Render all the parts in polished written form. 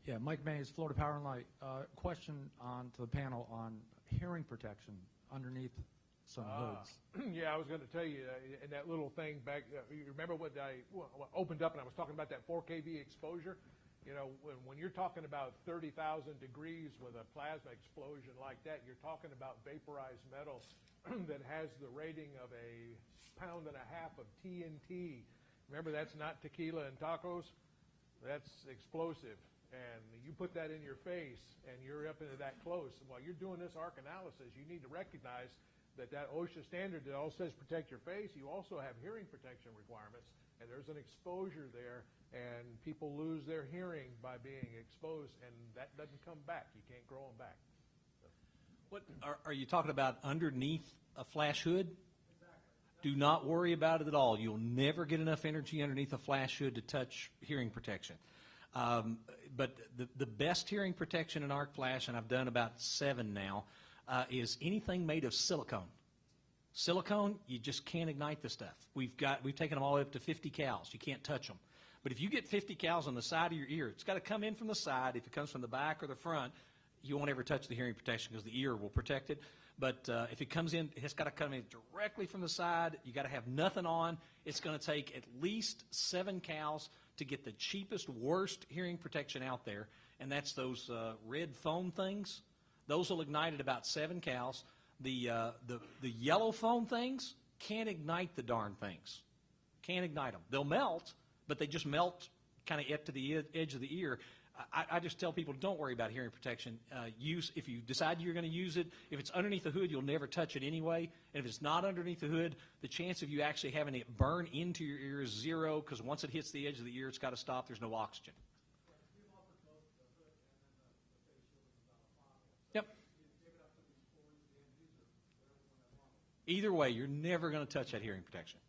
Yeah, Mike Mays, Florida Power and Light. Question on to the panel on hearing protection underneath some hoods. Yeah, I was going to tell you, in that little thing back, you remember what I opened up and I was talking about that 4 kV exposure? You know, when you're talking about 30,000 degrees with a plasma explosion like that, you're talking about vaporized metal that has the rating of a 1.5 pounds of TNT. Remember, that's not tequila and tacos. That's explosive. And you put that in your face and you're up into that close. While you're doing this arc analysis, you need to recognize that OSHA standard that all says protect your face, you also have hearing protection requirements. And there's an exposure there, and people lose their hearing by being exposed, and that doesn't come back. You can't grow them back. So. What are you talking about underneath a flash hood? Exactly. Do not worry about it at all. You'll never get enough energy underneath a flash hood to touch hearing protection. But the best hearing protection in Arc Flash, and I've done about 7 now, is anything made of silicone. Silicone, you just can't ignite the stuff. We've taken them all up to 50 cals. You can't touch them. But if you get 50 cals on the side of your ear, it's got to come in from the side. If it comes from the back or the front, you won't ever touch the hearing protection because the ear will protect it. But if it comes in, it's got to come in directly from the side. You got to have nothing on. It's going to take at least 7 cals to get the cheapest, worst hearing protection out there, and that's those red foam things. Those will ignite at about 7 cals. The yellow foam things can't ignite the darn things. Can't ignite them. They'll melt, but they just melt kind of up to the edge of the ear. I just tell people, don't worry about hearing protection. If you decide you're going to use it, if it's underneath the hood, you'll never touch it anyway. And if it's not underneath the hood, the chance of you actually having it burn into your ear is 0, because once it hits the edge of the ear, it's got to stop. There's no oxygen. Yep. Either way, you're never going to touch that hearing protection.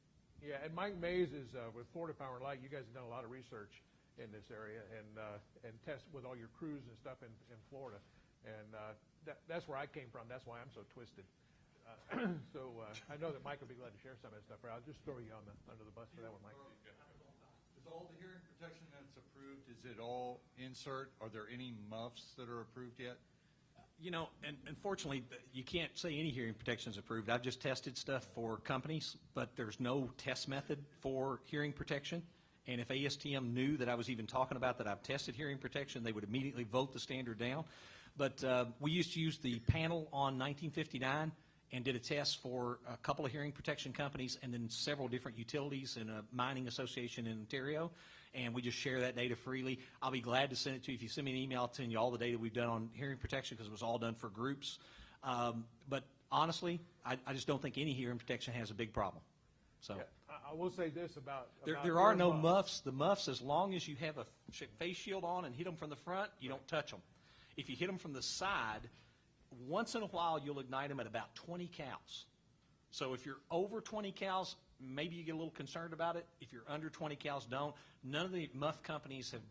Yeah, and Mike Mays is with Florida Power and Light. You guys have done a lot of research in this area and test with all your crews and stuff in Florida. And that's where I came from. That's why I'm so twisted. So I know that Mike will be glad to share some of that stuff. I'll just throw you under the bus for that one, Mike. Is all the hearing protection that's approved, is it all insert? Are there any muffs that are approved yet? You know, and unfortunately, you can't say any hearing protection is approved. I've just tested stuff for companies, but there's no test method for hearing protection. And if ASTM knew that I was even talking about that I've tested hearing protection, they would immediately vote the standard down. But we used to use the panel on 1959 and did a test for a couple of hearing protection companies and then several different utilities and a mining association in Ontario. And we just share that data freely. I'll be glad to send it to you. If you send me an email, I'll send you all the data we've done on hearing protection because it was all done for groups. But honestly, I just don't think any hearing protection has a big problem. So. Yeah. I will say this about there are no muffs. The muffs, as long as you have a face shield on and hit them from the front, you don't touch them. If you hit them from the side, once in a while you'll ignite them at about 20 cals. So if you're over 20 cals, maybe you get a little concerned about it. If you're under 20 cals, don't. None of the muff companies have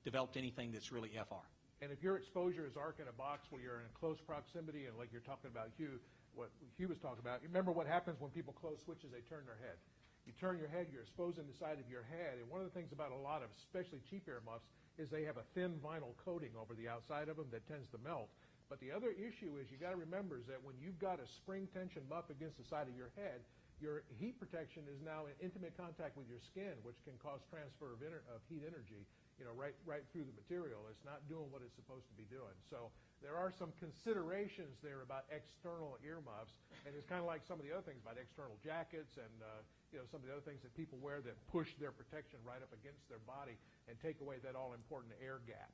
developed anything that's really FR. And if your exposure is arc in a box where you're in close proximity, and like you're talking about Hugh, what Hugh was talking about, remember what happens when people close switches, they turn their head. You turn your head, you're exposing the side of your head. And one of the things about a lot of, especially cheap air muffs, is they have a thin vinyl coating over the outside of them that tends to melt. But the other issue is you got to remember is that when you've got a spring tension muff against the side of your head, your heat protection is now in intimate contact with your skin, which can cause transfer of heat energy, you know, right through the material. It's not doing what it's supposed to be doing. So there are some considerations there about external earmuffs, and it's kind of like some of the other things about external jackets and you know, some of the other things that people wear that push their protection right up against their body and take away that all-important air gap.